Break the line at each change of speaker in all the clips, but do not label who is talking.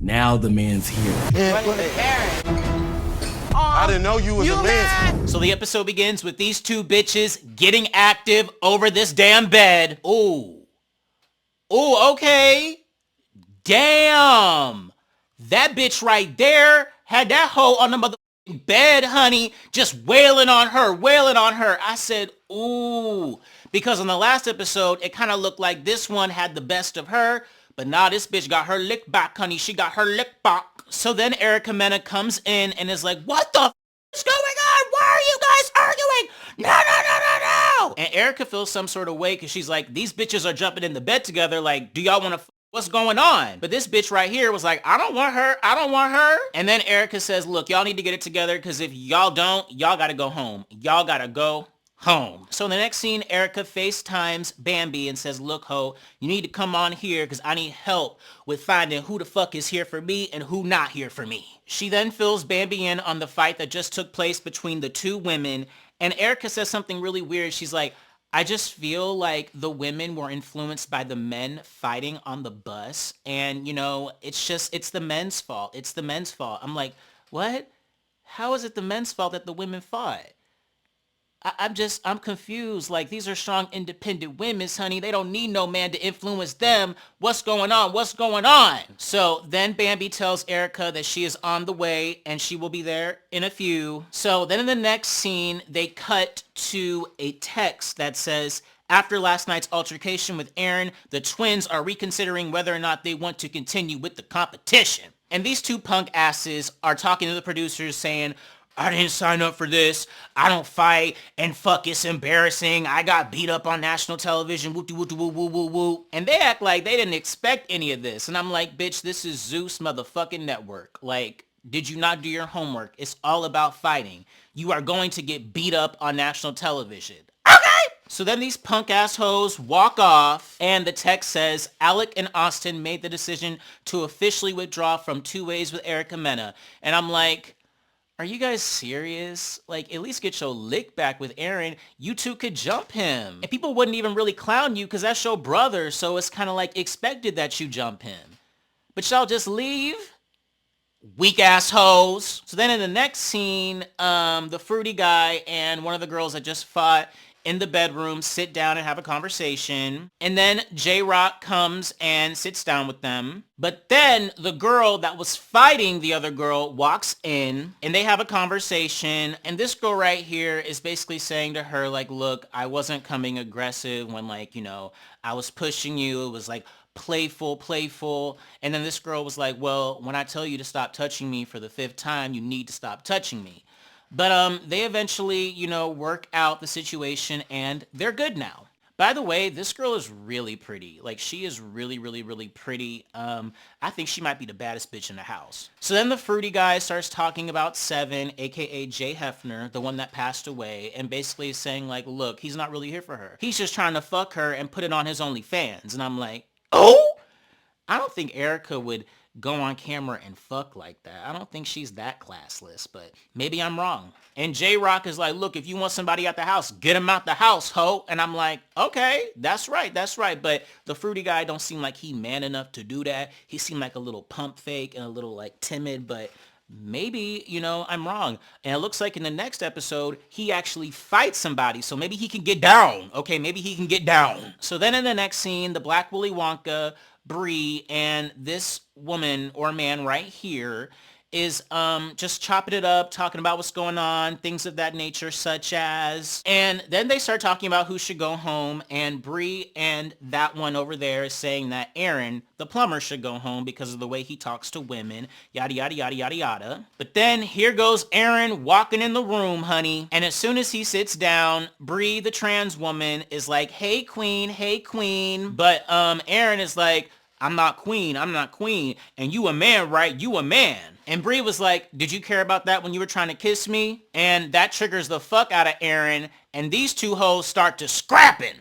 Now the man's here.
I didn't know you was a man.
So the episode begins with these two bitches getting active over this damn bed. Ooh, okay. Damn. That bitch right there had that hoe on the motherfucking bed, honey, just wailing on her. I said, ooh. Because on the last episode, it kind of looked like this one had the best of her. But now this bitch got her lick back, honey. She got her lick back. So then Erica Mena comes in and is like, what the is going on? Why are you guys arguing? No. And Erica feels some sort of way because she's like, these bitches are jumping in the bed together. Like, do y'all want to what's going on? But this bitch right here was like, I don't want her. And then Erica says, look, y'all need to get it together because if y'all don't, y'all got to go home. So in the next scene, Erica FaceTimes Bambi and says, look, ho, you need to come on here because I need help with finding who the fuck is here for me and who not here for me. She then fills Bambi in on the fight that just took place between the two women. And Erica says something really weird. She's like, I just feel like the women were influenced by the men fighting on the bus. And, you know, it's the men's fault. I'm like, what? How is it the men's fault that the women fought? I'm confused. Like, these are strong, independent women, honey. They don't need no man to influence them. What's going on? So then Bambi tells Erica that she is on the way and she will be there in a few. So then in the next scene, they cut to a text that says, after last night's altercation with Aaron, the twins are reconsidering whether or not they want to continue with the competition. And these two punk asses are talking to the producers saying, I didn't sign up for this. I don't fight. And fuck, it's embarrassing. I got beat up on national television. Woo. And they act like they didn't expect any of this. And I'm like, bitch, this is Zeus motherfucking network. Like, did you not do your homework? It's all about fighting. You are going to get beat up on national television. Okay. So then these punk assholes walk off and the text says, Alec and Austin made the decision to officially withdraw from Two Ways with Erica Mena. And I'm like, are you guys serious? Like, at least get your lick back with Aaron. You two could jump him. And people wouldn't even really clown you because that's your brother, so it's kind of like expected that you jump him. But y'all just leave? Weak assholes. So then in the next scene, the fruity guy and one of the girls that just fought in the bedroom sit down and have a conversation. And then J-Rock comes and sits down with them. But then the girl that was fighting the other girl walks in and they have a conversation. And this girl right here is basically saying to her, like, look, I wasn't coming aggressive when, like, you know, I was pushing you. It was like playful. And then this girl was like, well, when I tell you to stop touching me for the 5th time, you need to stop touching me. But they eventually, you know, work out the situation and they're good now. By the way, this girl is really pretty. Like, she is really pretty. I think she might be the baddest bitch in the house. So then the fruity guy starts talking about Seven, aka Jay Hefner, the one that passed away, and basically is saying, like, look, he's not really here for her. He's just trying to fuck her and put it on his OnlyFans. And I'm like, oh? I don't think Erica would go on camera and fuck like that. I don't think she's that classless, but maybe I'm wrong. And J-Rock is like, look, if you want somebody out the house, get him out the house, ho. And I'm like, okay, that's right. But the fruity guy don't seem like he man enough to do that. He seemed like a little pump fake and a little like timid, but maybe, you know, I'm wrong. And it looks like in the next episode, he actually fights somebody. So maybe he can get down. Okay, maybe he can get down. So then in the next scene, the Black Willy Wonka, Bree, and this woman or man right here is just chopping it up, talking about what's going on, things of that nature, such as, and then they start talking about who should go home, and Bree and that one over there is saying that Aaron, the plumber, should go home because of the way he talks to women, yada, yada, yada, yada, yada. But then here goes Aaron walking in the room, honey, and as soon as he sits down, Bree, the trans woman, is like, hey, queen, but Aaron is like, I'm not queen, and you a man, right? You a man. And Bree was like, did you care about that when you were trying to kiss me? And that triggers the fuck out of Aaron, and these two hoes start to scrapping.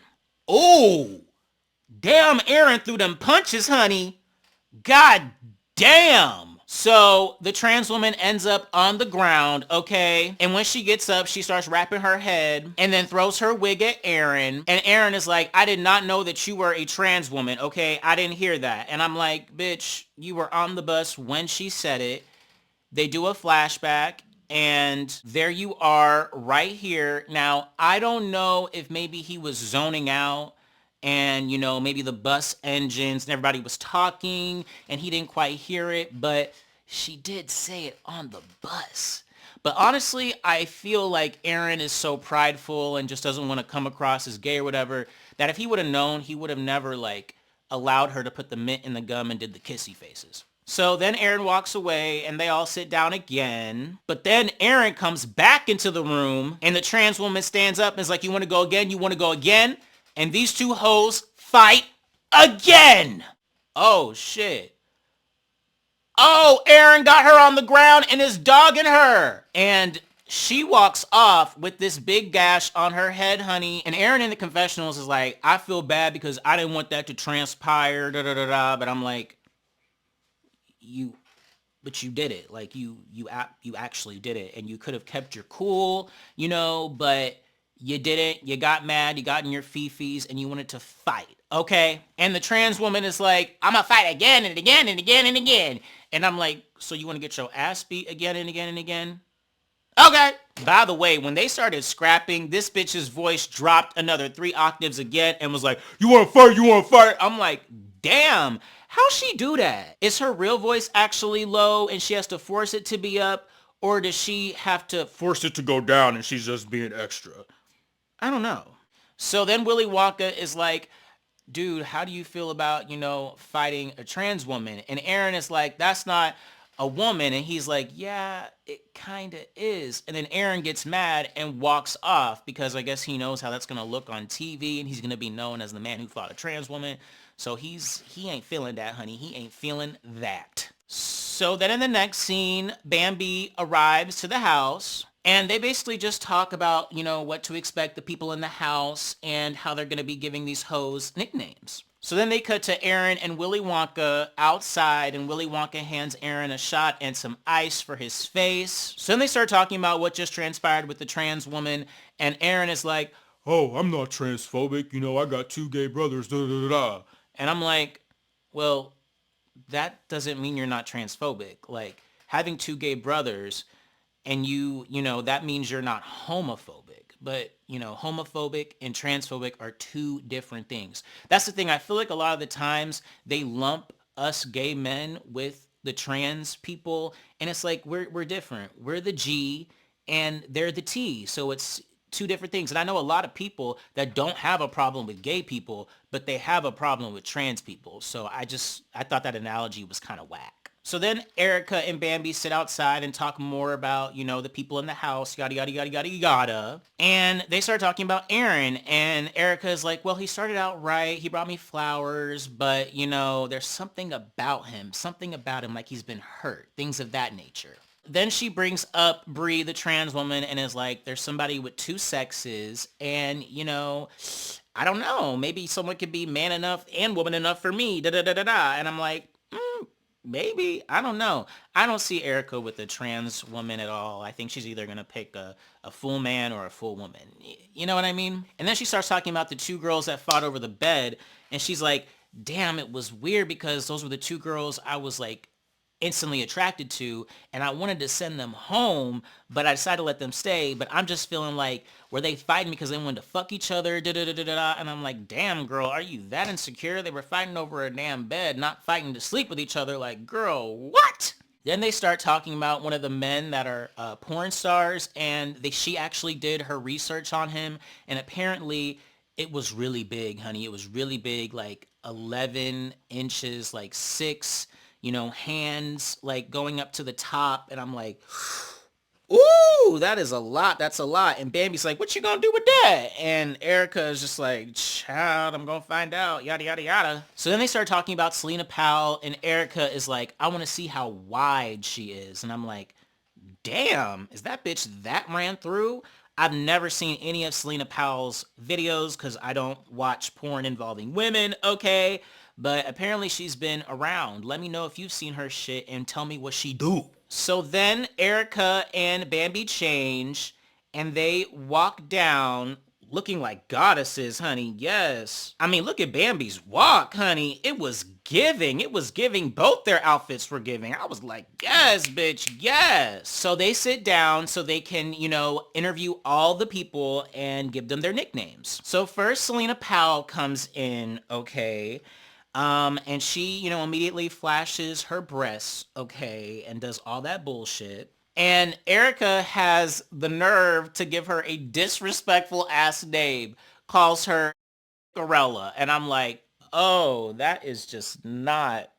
Ooh, damn, Aaron threw them punches, honey. God damn. So the trans woman ends up on the ground, okay? And when she gets up, she starts wrapping her head and then throws her wig at Aaron. And Aaron is like, I did not know that you were a trans woman, okay? I didn't hear that. And I'm like, bitch, you were on the bus when she said it. They do a flashback. And there you are right here. Now, I don't know if maybe he was zoning out and, you know, maybe the bus engines and everybody was talking and he didn't quite hear it, but she did say it on the bus. But honestly, I feel like Aaron is so prideful and just doesn't want to come across as gay or whatever, that if he would have known, he would have never, like, allowed her to put the mint in the gum and did the kissy faces. So then Aaron walks away and they all sit down again. But then Aaron comes back into the room and the trans woman stands up and is like, you want to go again? You want to go again? And these two hoes fight again. Oh, shit. Oh, Aaron got her on the ground and is dogging her. And she walks off with this big gash on her head, honey. And Aaron in the confessionals is like, I feel bad because I didn't want that to transpire, da-da-da-da. But I'm like, but you did it. Like you actually did it, and you could have kept your cool, you know, but you didn't. You got mad, you got in your fifis, and you wanted to fight, okay? And the trans woman is like, I'm gonna fight again and again and again and again. And I'm like, so you want to get your ass beat again and again and again? Okay. By the way, when they started scrapping, this bitch's voice dropped another 3 octaves again and was like, you want to fight? You want to fight? I'm like, damn. How she do that? Is her real voice actually low and she has to force it to be up? Or does she have to force it to go down and she's just being extra? I don't know. So then Willy Wonka is like, dude, how do you feel about, you know, fighting a trans woman? And Aaron is like, that's not a woman. And he's like, yeah, it kind of is. And then Aaron gets mad and walks off because I guess he knows how that's going to look on TV and he's going to be known as the man who fought a trans woman. So he ain't feeling that, honey. He ain't feeling that. So then in the next scene, Bambi arrives to the house and they basically just talk about, you know, what to expect the people in the house and how they're going to be giving these hoes nicknames. So then they cut to Aaron and Willy Wonka outside and Willy Wonka hands Aaron a shot and some ice for his face. So then they start talking about what just transpired with the trans woman and Aaron is like, oh, I'm not transphobic. You know, I got 2 gay brothers. Da, da, da, da. And I'm like, well, that doesn't mean you're not transphobic. Like having 2 gay brothers and you know, that means you're not homophobic. But, you know, homophobic and transphobic are 2 different things. That's the thing. I feel like a lot of the times they lump us gay men with the trans people. And it's like, we're different. We're the G and they're the T. So it's 2 different things. And I know a lot of people that don't have a problem with gay people, but they have a problem with trans people. So I thought that analogy was kind of whack. So then Erica and Bambi sit outside and talk more about, you know, the people in the house, yada, yada, yada, yada, yada. And they start talking about Aaron. And Erica is like, well, he started out right. He brought me flowers. But, you know, there's something about him, like he's been hurt, things of that nature. Then she brings up Bree, the trans woman, and is like, there's somebody with 2 sexes. And, you know, I don't know. Maybe someone could be man enough and woman enough for me. Da, da, da, da, da. And I'm like, maybe. I don't know. I don't see Erica with a trans woman at all. I think she's either going to pick a full man or a full woman. You know what I mean? And then she starts talking about the 2 girls that fought over the bed. And she's like, damn, it was weird because those were the 2 girls I was like, instantly attracted to and I wanted to send them home, but I decided to let them stay. But I'm just feeling like, were they fighting because they wanted to fuck each other? Da, da, da, da, da. And I'm like, damn, girl, are you that insecure? They were fighting over a damn bed, not fighting to sleep with each other. Like, girl, what? Then they start talking about one of the men that are porn stars, and she actually did her research on him, and apparently it was really big, honey. It was really big, like 11 inches, like 6, you know, hands like going up to the top. And I'm like, ooh, that is a lot. That's a lot. And Bambi's like, what you gonna do with that? And Erica is just like, child, I'm gonna find out, yada, yada, yada. So then they start talking about Selena Powell, and Erica is like, I want to see how wide she is. And I'm like, damn, is that bitch that ran through? I've never seen any of Selena Powell's videos because I don't watch porn involving women, okay? but apparently she's been around. Let me know if you've seen her shit and tell me what she do. So then Erica and Bambi change and they walk down looking like goddesses, honey. Yes. I mean, look at Bambi's walk, honey. It was giving. It was giving. Both their outfits were giving. I was like, yes, bitch, yes. So they sit down so they can, interview all the people and give them their nicknames. So first, Selena Powell comes in, okay? And she, immediately flashes her breasts, okay, and does all that bullshit. And Erica has the nerve to give her a disrespectful ass name, calls her Gorilla. And I'm like, oh, that is not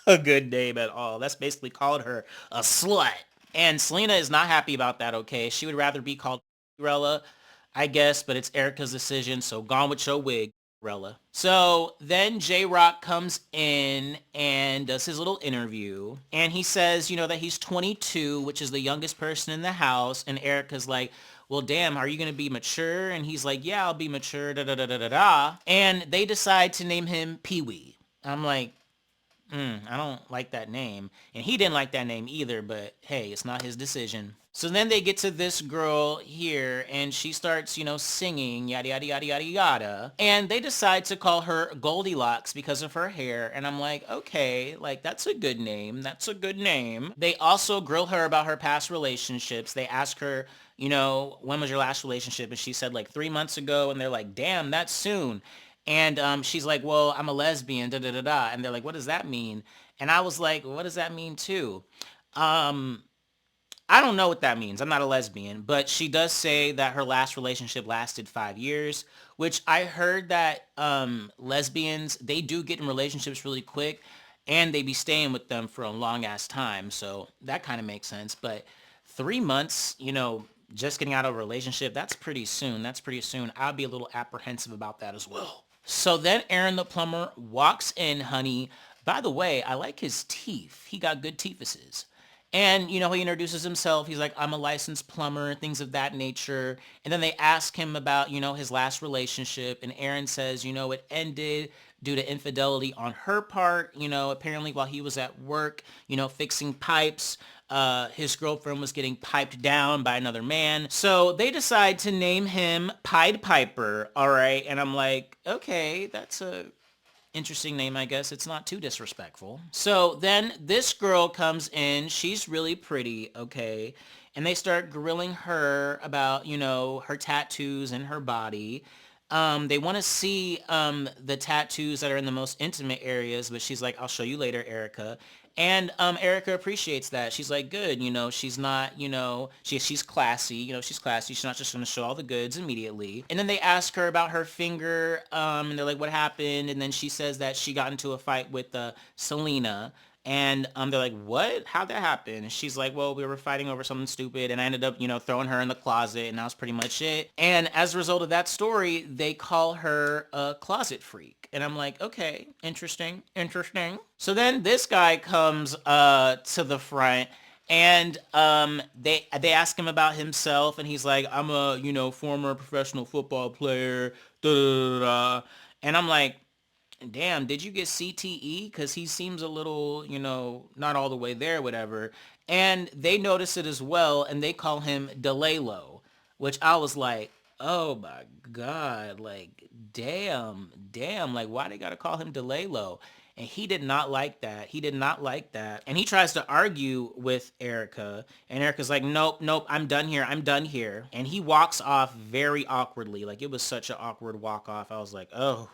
a good name at all. That's basically called her a slut. And Selena is not happy about that, okay? She would rather be called Gorilla, I guess, but it's Erica's decision, so gone with your wig. So then J-Rock comes in and does his little interview. And he says, that he's 22, which is the youngest person in the house. And Erica's like, well, damn, are you going to be mature? And he's like, yeah, I'll be mature, da-da-da-da-da-da. And they decide to name him Pee-wee. I'm like, I don't like that name. And he didn't like that name either, but hey, it's not his decision. So then they get to this girl here and she starts, singing, yada, yada, yada, yada, yada. And they decide to call her Goldilocks because of her hair. And I'm like, okay, like that's a good name. That's a good name. They also grill her about her past relationships. They ask her, when was your last relationship? And she said like 3 months ago. And they're like, damn, that's soon. And she's like, well, I'm a lesbian, da-da-da-da. And they're like, what does that mean? And I was like, what does that mean too? I don't know what that means. I'm not a lesbian. But she does say that her last relationship lasted 5 years, which I heard that lesbians, they do get in relationships really quick and they be staying with them for a long ass time. So that kind of makes sense. But 3 months, just getting out of a relationship, that's pretty soon. That's pretty soon. I'll be a little apprehensive about that as well. So then Aaron the plumber walks in, honey. By the way, I like his teeth. He got good teethuses. And, he introduces himself. He's like, I'm a licensed plumber, things of that nature. And then they ask him about, his last relationship. And Aaron says, it ended due to infidelity on her part. Apparently while he was at work, fixing pipes, his girlfriend was getting piped down by another man. So they decide to name him Pied Piper. All right. And I'm like, okay, that's a interesting name, I guess. It's not too disrespectful. So then this girl comes in. She's really pretty, okay? And they start grilling her about, her tattoos and her body. They want to see the tattoos that are in the most intimate areas, but she's like, I'll show you later, Erica. And Erica appreciates that. She's like, good, she's not, she's classy, she's classy. She's not just going to show all the goods immediately. And then they ask her about her finger, and they're like, what happened? And then she says that she got into a fight with Selena. And they're like, what? How'd that happen? And she's like, well, we were fighting over something stupid. And I ended up, throwing her in the closet. And that was pretty much it. And as a result of that story, they call her a closet freak. And I'm like, okay, interesting. So then this guy comes to the front. And they ask him about himself. And he's like, I'm a, former professional football player. Da, da, da, da. And I'm like, damn, did you get CTE? Because he seems a little, not all the way there, whatever. And they notice it as well, and they call him DeLalo, which I was like, oh my God, like, damn, like, why they gotta call him DeLalo? And he did not like that. He did not like that. And he tries to argue with Erica. And Erica's like, nope, I'm done here. And he walks off very awkwardly. Like, it was such an awkward walk off. I was like, oh.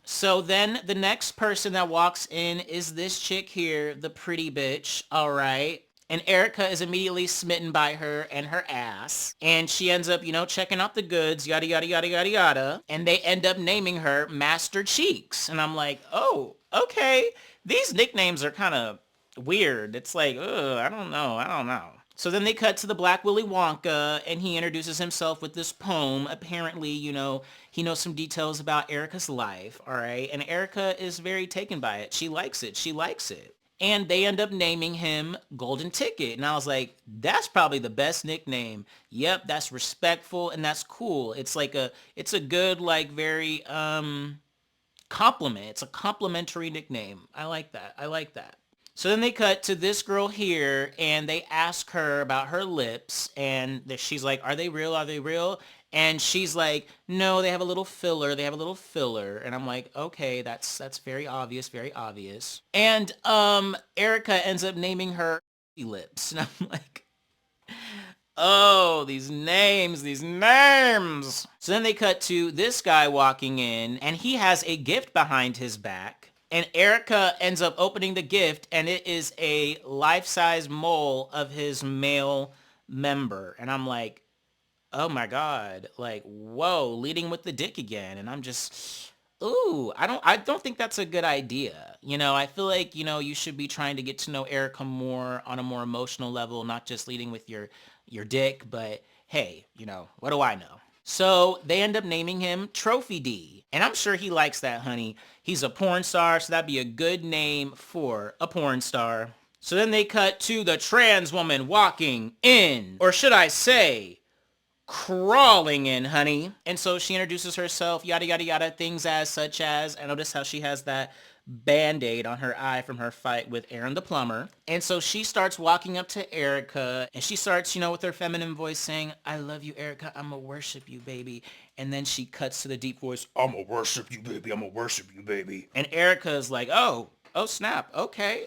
So then the next person that walks in is this chick here, the pretty bitch, all right? And Erica is immediately smitten by her and her ass. And she ends up, checking out the goods, yada, yada, yada, yada, yada. And they end up naming her Master Cheeks. And I'm like, oh, okay. These nicknames are kind of weird. It's like, I don't know. So then they cut to the Black Willy Wonka, and he introduces himself with this poem. Apparently, he knows some details about Erica's life, all right? And Erica is very taken by it. She likes it. And they end up naming him Golden Ticket. And I was like, that's probably the best nickname. Yep, that's respectful and that's cool. It's a good, like, very compliment. It's a complimentary nickname. I like that. I like that. So then they cut to this girl here and they ask her about her lips and she's like, are they real? Are they real? And she's like, no, they have a little filler. They have a little filler. And I'm like, okay, that's very obvious, very obvious. And Erica ends up naming her lips. And I'm like, oh, these names, these names. So then they cut to this guy walking in and he has a gift behind his back. And Erica ends up opening the gift and it is a life-size mole of his male member. And I'm like, oh my God, like, whoa, leading with the dick again. And I'm just, ooh, I don't think that's a good idea. You know, I feel like, you know, you should be trying to get to know Erica more on a more emotional level, not just leading with your dick, but hey, you know, what do I know? So they end up naming him Trophy D. And I'm sure he likes that, honey. He's a porn star, so that'd be a good name for a porn star. So then they cut to the trans woman walking in, or should I say, crawling in, honey. And so she introduces herself, yada, yada, yada, things as such as, I notice how she has that Band-Aid on her eye from her fight with Aaron the Plumber. And so she starts walking up to Erica and she starts, you know, with her feminine voice saying, I love you, Erica. I'ma worship you, baby. And then she cuts to the deep voice, I'ma worship you, baby. I'ma worship you, baby. And Erica's like, oh snap, okay.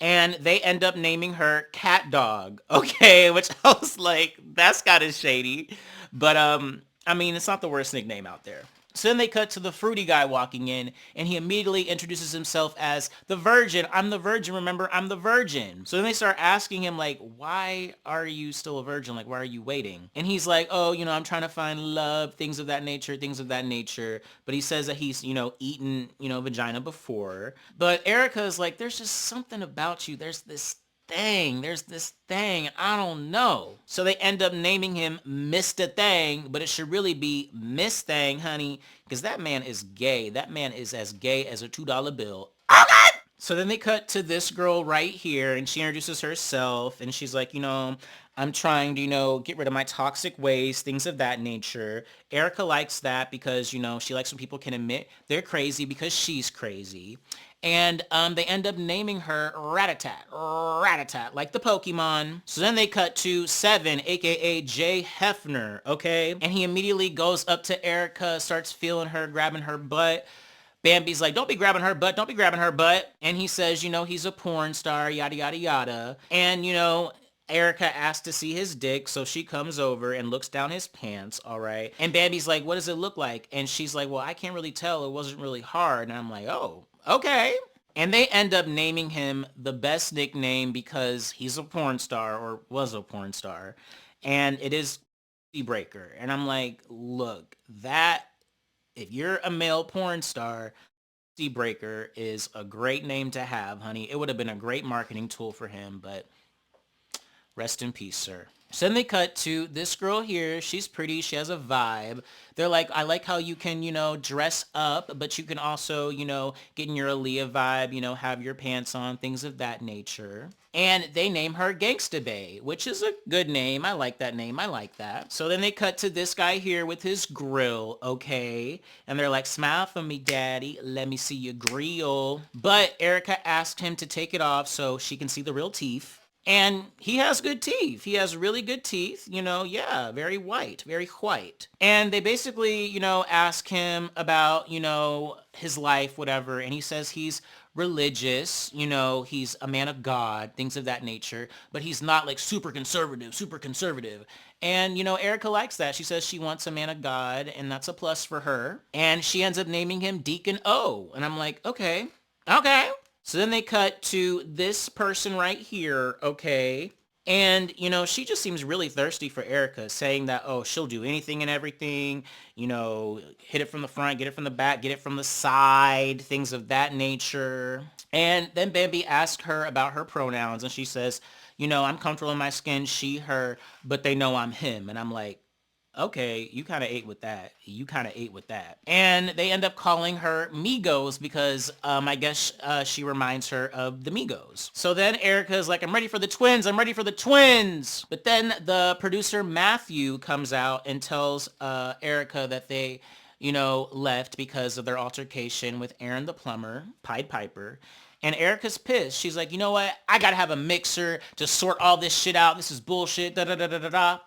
And they end up naming her Cat Dog, okay, which I was like, that's kind of shady. But I mean, it's not the worst nickname out there. So then they cut to the fruity guy walking in, and he immediately introduces himself as the virgin. I'm the virgin, remember? I'm the virgin. So then they start asking him, like, why are you still a virgin? Like, why are you waiting? And he's like, oh, you know, I'm trying to find love, things of that nature. But he says that he's, you know, eaten, you know, vagina before. But Erica is like, there's just something about you. There's this thing, I don't know. So they end up naming him Mr. Thing, but it should really be Miss Thing, honey, because that man is gay. That man is as gay as a $2 bill. Okay! So then they cut to this girl right here, and she introduces herself, and she's like, you know, I'm trying to, you know, get rid of my toxic ways, things of that nature. Erica likes that because, you know, she likes when people can admit they're crazy because she's crazy. And they end up naming her Ratatat, like the Pokemon. So then they cut to Seven, aka Jay Hefner, okay? And he immediately goes up to Erica, starts feeling her, grabbing her butt. Bambi's like, don't be grabbing her butt. And he says, you know, he's a porn star, yada, yada, yada. And, you know, Erica asks to see his dick, so she comes over and looks down his pants, all right? And Bambi's like, what does it look like? And she's like, well, I can't really tell. It wasn't really hard. And I'm like, oh, okay. And they end up naming him the best nickname because he's a porn star or was a porn star. And it is Breaker. And I'm like, look, that, if you're a male porn star, Breaker is a great name to have, honey. It would have been a great marketing tool for him, but rest in peace, sir. So then they cut to this girl here. She's pretty. She has a vibe. They're like, I like how you can, you know, dress up, but you can also, you know, get in your Aaliyah vibe, you know, have your pants on, things of that nature. And they name her Gangsta Bae, which is a good name. I like that name. I like that. So then they cut to this guy here with his grill, okay? And they're like, smile for me, daddy. Let me see your grill. But Erica asked him to take it off so she can see the real teeth. And he has good teeth. He has really good teeth, you know, yeah, very white, very white. And they basically, you know, ask him about, you know, his life, whatever. And he says he's religious, you know, he's a man of God, things of that nature. But he's not like super conservative. And, you know, Erica likes that. She says she wants a man of God, and that's a plus for her. And she ends up naming him Deacon O. And I'm like, okay. So then they cut to this person right here, okay? And, you know, she just seems really thirsty for Erica, saying that, oh, she'll do anything and everything, you know, hit it from the front, get it from the back, get it from the side, things of that nature. And then Bambi asked her about her pronouns, and she says, you know, I'm comfortable in my skin, she, her, but they know I'm him. And I'm like, Okay, you kind of ate with that. You kind of ate with that. And they end up calling her Migos because I guess she reminds her of the Migos. So then Erica's like, I'm ready for the twins. I'm ready for the twins. But then the producer Matthew comes out and tells Erica that they, left because of their altercation with Aaron the plumber, Pied Piper. And Erica's pissed. She's like, you know what? I gotta have a mixer to sort all this shit out. This is bullshit. Da da da da da da.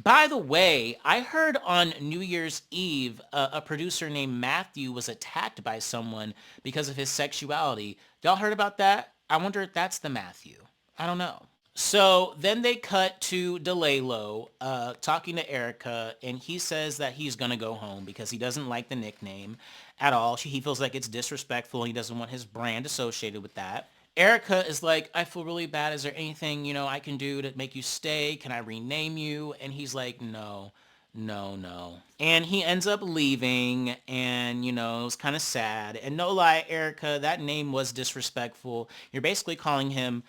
By the way, I heard on New Year's Eve, a producer named Matthew was attacked by someone because of his sexuality. Y'all heard about that? I wonder if that's the Matthew. I don't know. So then they cut to DeLalo talking to Erica, and he says that he's going to go home because he doesn't like the nickname at all. He feels like it's disrespectful. He doesn't want his brand associated with that. Erica is like, I feel really bad. Is there anything, I can do to make you stay? Can I rename you? And he's like, no. And he ends up leaving, and, it was kind of sad. And no lie, Erica, that name was disrespectful. You're basically calling him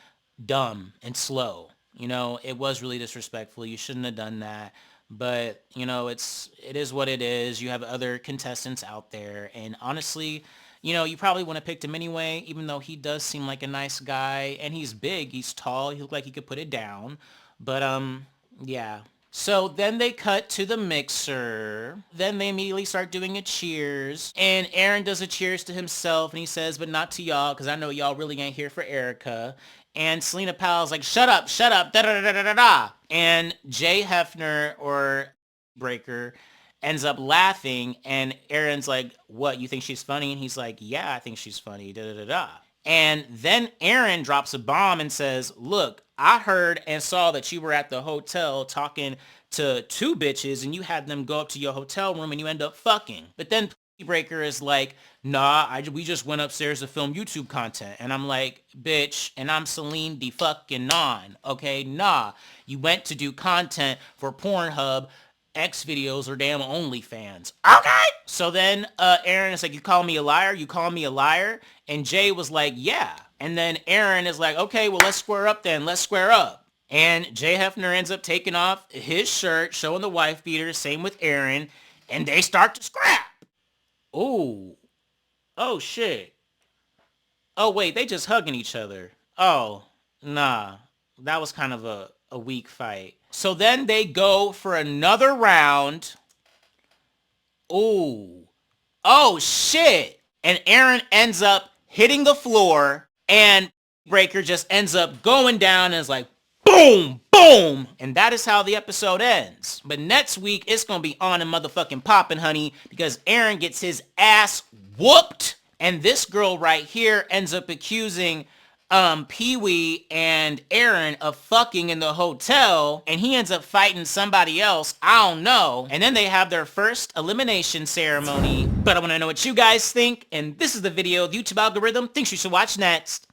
dumb and slow. It was really disrespectful. You shouldn't have done that. But, it is what it is. You have other contestants out there. And honestly, you probably wouldn't have picked him anyway, even though he does seem like a nice guy. And he's big. He's tall. He looked like he could put it down. But, yeah. So then they cut to the mixer. Then they immediately start doing a cheers. And Aaron does a cheers to himself. And he says, but not to y'all, because I know y'all really ain't here for Erica. And Selena Powell's like, shut up, da-da-da-da-da-da. And Jay Hefner, or Breaker, ends up laughing. And Aaron's like, what, you think she's funny? And he's like, yeah, I think she's funny, da-da-da-da. And then Aaron drops a bomb and says, look, I heard and saw that you were at the hotel talking to two bitches and you had them go up to your hotel room and you end up fucking. But then Breaker is like, nah, we just went upstairs to film YouTube content. And I'm like, bitch, and I'm Celine the fucking non, okay? Nah, you went to do content for Pornhub, X videos, or damn OnlyFans. Okay? So then Aaron is like, you call me a liar? You call me a liar? And Jay was like, yeah. And then Aaron is like, okay, well, let's square up then. Let's square up. And Jay Hefner ends up taking off his shirt, showing the wife beater, same with Aaron, and they start to scrap. Ooh. Oh, shit. Oh, wait, they just hugging each other. Oh, nah. That was kind of a weak fight. So then they go for another round. Ooh. Oh, shit. And Aaron ends up hitting the floor, and Breaker just ends up going down and is like, boom, boom. And that is how the episode ends. But next week, it's going to be on and motherfucking popping, honey, because Aaron gets his ass whooped. And this girl right here ends up accusing Pee-wee and Aaron of fucking in the hotel, and he ends up fighting somebody else. I don't know. And then they have their first elimination ceremony. But I want to know what you guys think, and this is the video the YouTube algorithm thinks you should watch next.